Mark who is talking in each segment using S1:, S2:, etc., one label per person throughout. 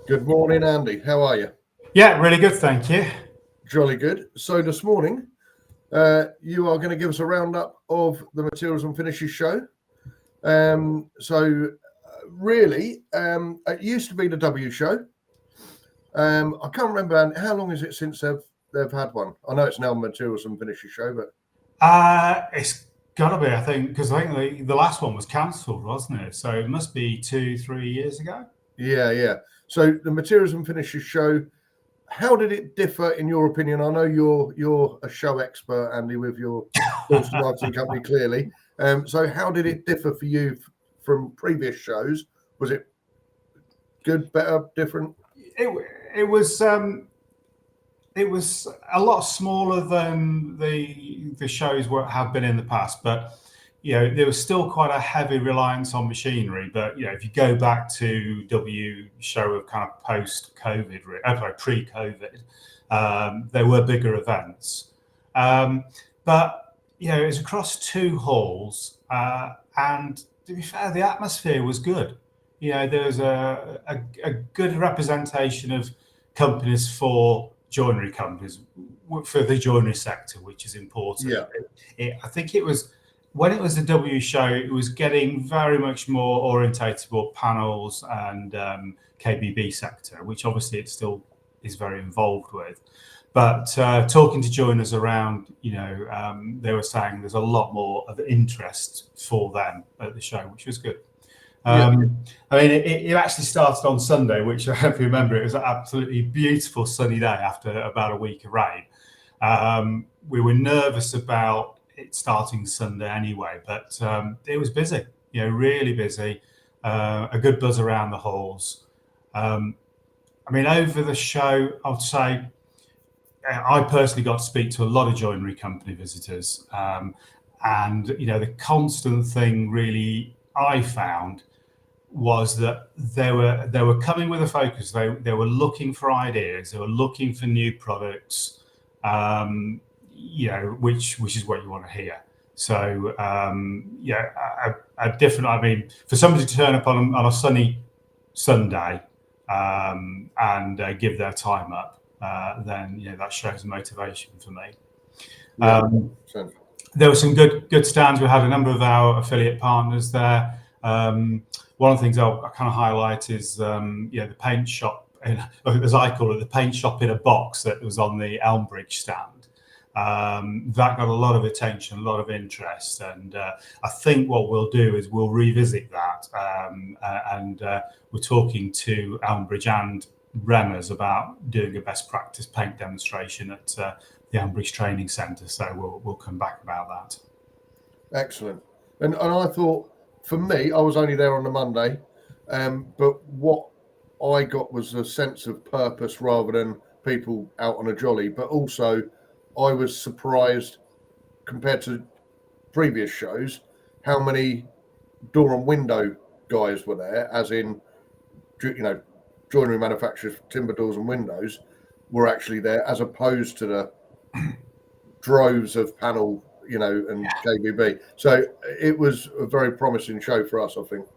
S1: Good morning, Andy. How are you?
S2: Yeah, really good, thank you.
S1: Jolly good. So this morning, you are going to give us a roundup of the materials and finishes show. Really, it used to be the W show. I can't remember, Andy, how long is it since they've had one? I know it's now materials and finishes show, but
S2: It's got to be, I think, because I think the last one was cancelled, wasn't it? So it must be 2-3 years ago.
S1: Yeah. So the materials and finishes show. How did it differ, in your opinion? I know you're a show expert, Andy, with your Wilson Martin Company, clearly. So how did it differ for you from previous shows? Was it good, better, different?
S2: It was a lot smaller than the shows have been in the past, but there was still quite a heavy reliance on machinery. But if you go back to W show of kind of post-COVID, pre-COVID, there were bigger events. But it was across two halls, and to be fair, the atmosphere was good. There was a good representation of companies for joinery companies, for the joinery sector, which is important.
S1: Yeah.
S2: I think it was when it was the W show, it was getting very much more orientated toward panels and KBB sector, which obviously it still is very involved with. But talking to joiners around, they were saying there's a lot more of interest for them at the show, which was good. I mean, it actually started on Sunday, which I hope you remember. It was an absolutely beautiful sunny day after about a week of rain. We were nervous about it starting Sunday anyway, but it was busy, really busy. A good buzz around the halls. I mean, over the show, I would say I personally got to speak to a lot of joinery company visitors. And, the constant thing really I found was that they were coming with a focus. They were looking for ideas. They were looking for new products, which is what you want to hear. So a different. I mean, for somebody to turn up on a sunny Sunday and give their time up, then that shows motivation for me. There were some good stands. We had a number of our affiliate partners there. One of the things I'll kind of highlight is the paint shop, as I call it, the paint shop in a box that was on the Elmbridge stand. That got a lot of attention, a lot of interest, and I think what we'll do is we'll revisit that, and we're talking to Elmbridge and Remmers about doing a best practice paint demonstration at the Elmbridge Training Centre. So we'll come back about that.
S1: Excellent. And I thought, for me, I was only there on the Monday, but what I got was a sense of purpose rather than people out on a jolly. But also, I was surprised, compared to previous shows, how many door and window guys were there, as in, joinery manufacturers, timber doors and windows, were actually there, as opposed to the droves of panel and KBB. So it was a very promising show for us, I think.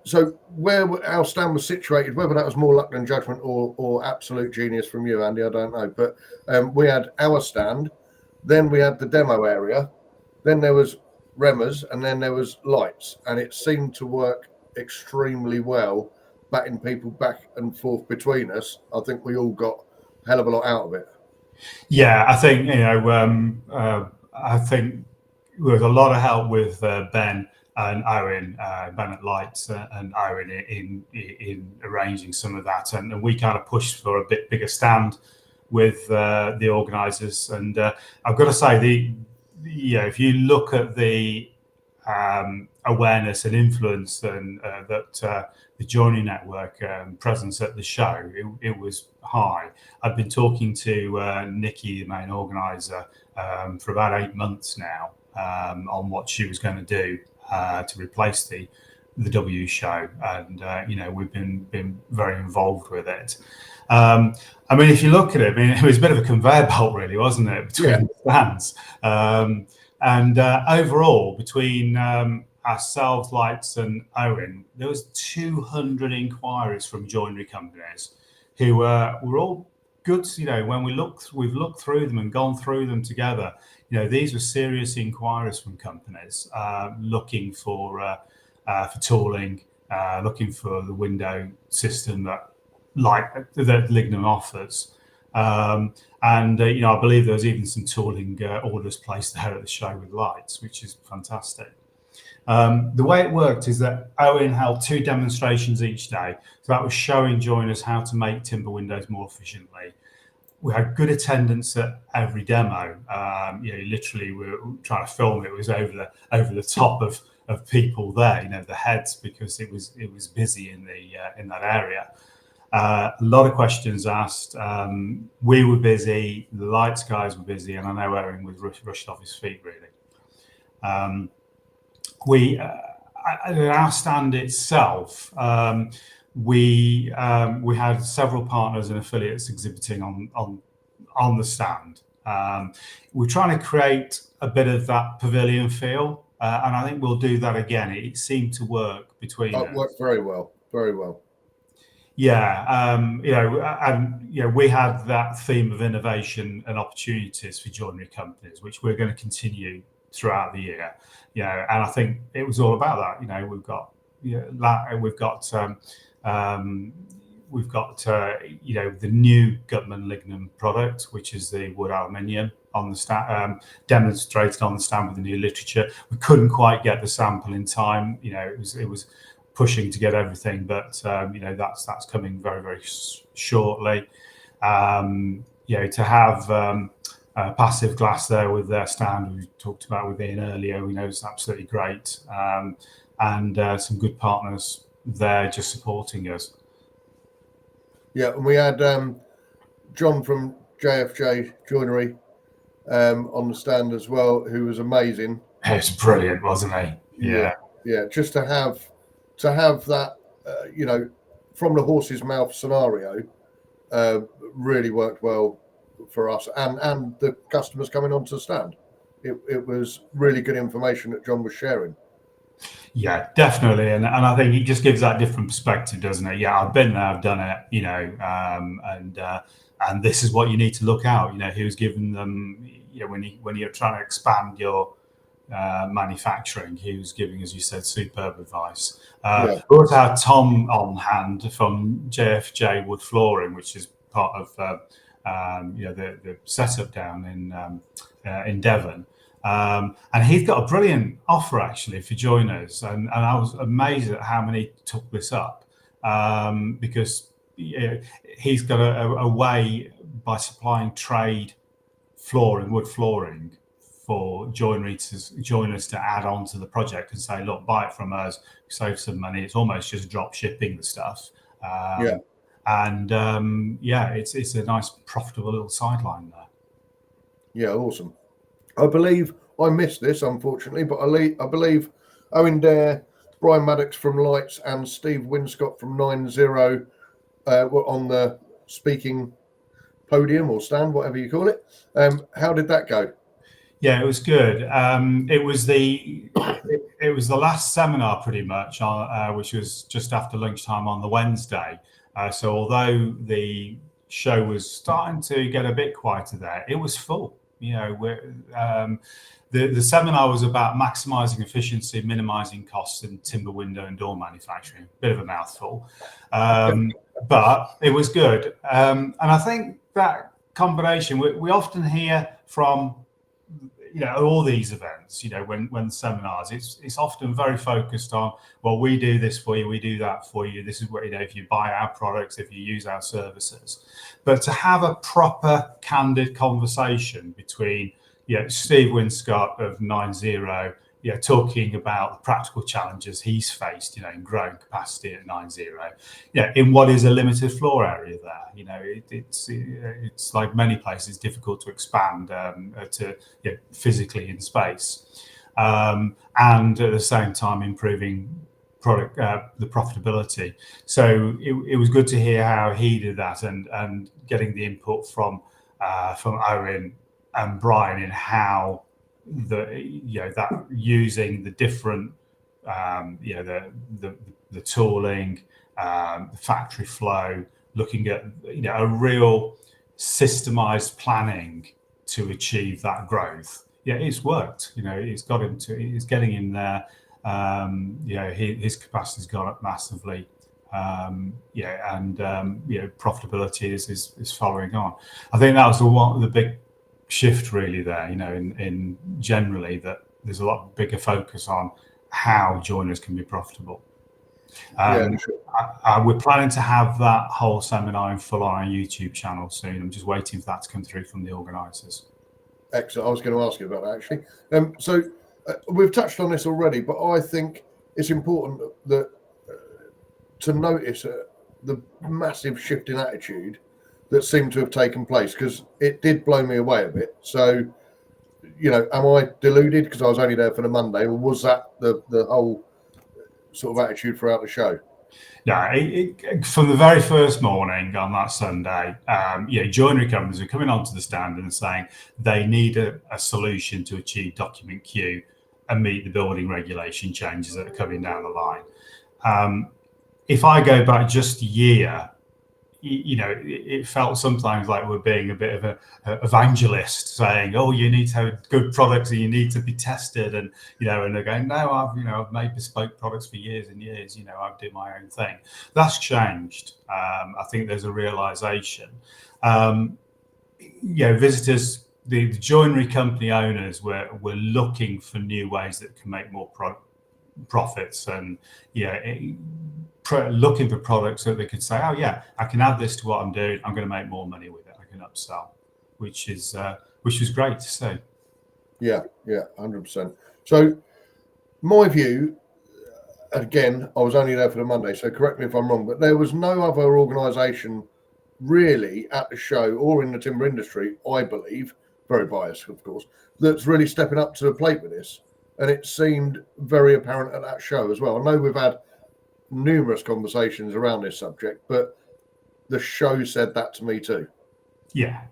S1: So where our stand was situated, whether that was more luck than judgment or absolute genius from you, Andy, I don't know. But we had our stand, then we had the demo area, then there was Remmers, and then there was lights. And it seemed to work extremely well, batting people back and forth between us. I think we all got a hell of a lot out of it.
S2: Yeah, I think, I think with a lot of help with Ben and Owen, Ben at Lights and Owen in arranging some of that, and we kind of pushed for a bit bigger stand with the organisers. And I've got to say, if you look at the awareness and influence and that the Joinery Network presence at the show, it was high. I've been talking to Nikki, the main organiser, for about 8 months now on what she was going to do to replace the W show, and we've been very involved with it. I mean, if you look at it, it was a bit of a conveyor belt, really, wasn't it, between the stands? And overall, between ourselves, Lights, and Owen, there was 200 inquiries from joinery companies who were all good. When we've looked through them and gone through them together. These were serious inquiries from companies looking for tooling, looking for the window system that Lignum offers. And I believe there was even some tooling orders placed there at the show with Lights, which is fantastic. The way it worked is that Owen held 2 demonstrations each day. So that was showing joiners how to make timber windows more efficiently. We had good attendance at every demo. Literally, we were trying to film it. It was over the top of people there, the heads, because it was busy in that area. A lot of questions asked. We were busy. The Lights guys were busy, and I know Owen was rushed off his feet really. At our stand itself, we had several partners and affiliates exhibiting on the stand. We're trying to create a bit of that pavilion feel, and I think we'll do that again. It seemed to work between us.
S1: It worked very well, very well.
S2: Yeah, we had that theme of innovation and opportunities for joinery companies, which we're going to continue throughout the year. And I think it was all about that. We've got the new Gutman Lignum product, which is the wood aluminium, on the stand, demonstrated on the stand with the new literature. We couldn't quite get the sample in time. It was pushing to get everything, but that's coming very, very shortly. To have Passive Glass there with their stand we talked about with Ian earlier, we know it's absolutely great, and some good partners there just supporting us.
S1: Yeah, and we had John from JFJ Joinery on the stand as well, who was amazing.
S2: It was brilliant, wasn't he?
S1: Yeah. Just to have that, from the horse's mouth scenario, really worked well for us and the customers coming onto the stand. It was really good information that John was sharing. Yeah,
S2: definitely, and I think it just gives that different perspective, doesn't it? Yeah, I've been there, I've done it, and this is what you need to look out. Who's given them, when you're trying to expand your manufacturing, who's giving, as you said, superb advice. We also had Tom on hand from JFJ Wood Flooring, which is part of the setup down in Devon. And he's got a brilliant offer actually for joiners, and I was amazed at how many took this up, because he's got a way by supplying trade wood flooring for joiners to add on to the project and say, look, buy it from us, save some money. It's almost just drop shipping the stuff. And it's a nice profitable little sideline there.
S1: Yeah, awesome. I believe I missed this, unfortunately, but I believe Owen Dare, Brian Maddox from Lights, and Steve Winscott from 90 were on the speaking podium or stand, whatever you call it. How did that go?
S2: Yeah, it was good. It was the last seminar pretty much, which was just after lunchtime on the Wednesday. So although the show was starting to get a bit quieter there, it was full. The seminar was about maximising efficiency, minimising costs in timber window and door manufacturing. Bit of a mouthful, but it was good. And I think that combination, we often hear from all these events, when seminars, it's often very focused on, well, we do this for you, we do that for you. This is what, if you buy our products, if you use our services. But to have a proper, candid conversation between, Steve Winscott of 90, talking about the practical challenges he's faced, in growing capacity at 90, in what is a limited floor area there. It's like many places difficult to expand physically in space, and at the same time improving the profitability. So it was good to hear how he did that, and getting the input from Owen and Brian in how that using the different the tooling, the factory flow, looking at a real systemized planning to achieve that growth. Yeah, it's worked. It's getting him there. His capacity's gone up massively. Profitability is following on. I think that was the big shift really there. In generally that there's a lot bigger focus on how joiners can be profitable.
S1: Sure.
S2: We're planning to have that whole seminar in full on our YouTube channel soon. I'm just waiting for that to come through from the organisers.
S1: Excellent. I was going to ask you about that actually. So we've touched on this already, but I think it's important that to notice the massive shift in attitude that seemed to have taken place, because it did blow me away a bit. So, am I deluded because I was only there for the Monday, or was that the whole sort of attitude throughout the show?
S2: Yeah, from the very first morning on that Sunday, joinery companies are coming onto the stand and saying they need a solution to achieve document Q and meet the building regulation changes that are coming down the line. If I go back just a year, it felt sometimes like we're being a bit of an evangelist saying, oh, you need to have good products and you need to be tested. And they're going, no, I've made bespoke products for years and years. I do my own thing. That's changed. I think there's a realization. Visitors, the joinery company owners were looking for new ways that can make more profits, and looking for products that they could say, oh yeah, I can add this to what I'm doing, I'm going to make more money with it, I can upsell, which was great to see.
S1: Yeah, 100%. So my view, again, I was only there for the Monday, so correct me if I'm wrong, but there was no other organisation really at the show or in the timber industry, I believe, very biased of course, that's really stepping up to the plate with this. And it seemed very apparent at that show as well. I know we've had numerous conversations around this subject, but the show said that to me too.
S2: Yeah,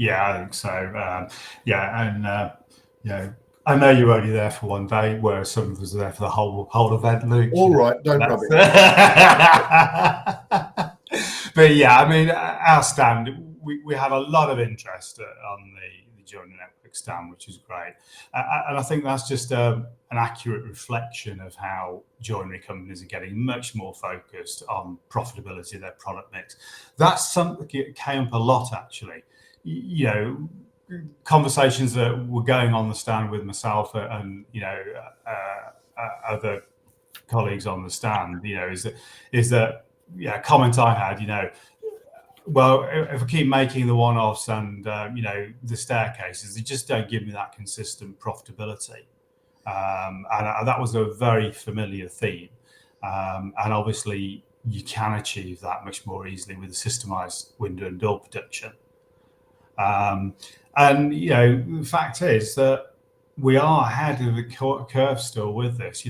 S2: I think so. I know you're only there for one day, whereas some of us are there for the whole event, Luke.
S1: All right, don't rub it.
S2: But yeah, I mean, our stand, we had a lot of interest on the Joinery Network stand, which is great. And I think that's just an accurate reflection of how joinery companies are getting much more focused on profitability of their product mix. That's something that came up a lot, actually. Conversations that were going on the stand with myself and other colleagues on the stand, is that comment I had, well, if I keep making the one-offs and the staircases, they just don't give me that consistent profitability, and that was a very familiar theme. And obviously, you can achieve that much more easily with a systemized window and door production. And the fact is that we are ahead of the curve still with this.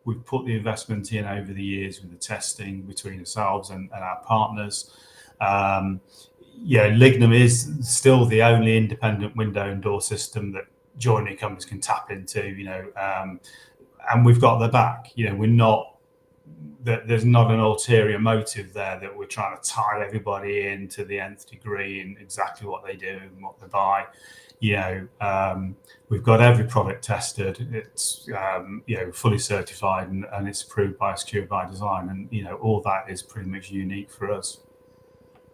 S2: We've put the investment in over the years with the testing between ourselves and our partners. Lignum is still the only independent window and door system that joinery companies can tap into, and we've got their back. We're not, there's not an ulterior motive there that we're trying to tie everybody in to the nth degree in exactly what they do and what they buy. We've got every product tested. It's fully certified and it's approved by Secure by Design, and all that is pretty much unique for us.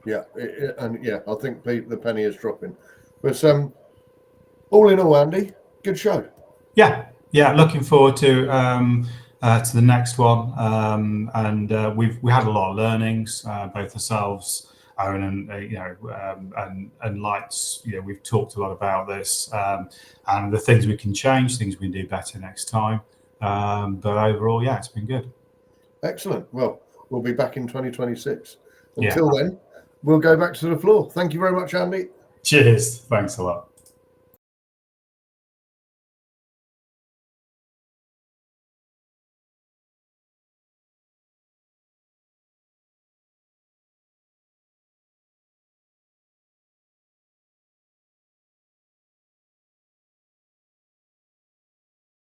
S1: Yeah, I think the penny is dropping. But all in all, Andy, good show. Yeah,
S2: looking forward to the next one. And we had a lot of learnings, both ourselves, Aaron, and Lights. We've talked a lot about this and the things we can change, things we can do better next time. But overall, it's been good.
S1: Excellent. Well, we'll be back in 2026. Until then, we'll go back to the floor. Thank you very much, Andy.
S2: Cheers. Thanks a lot.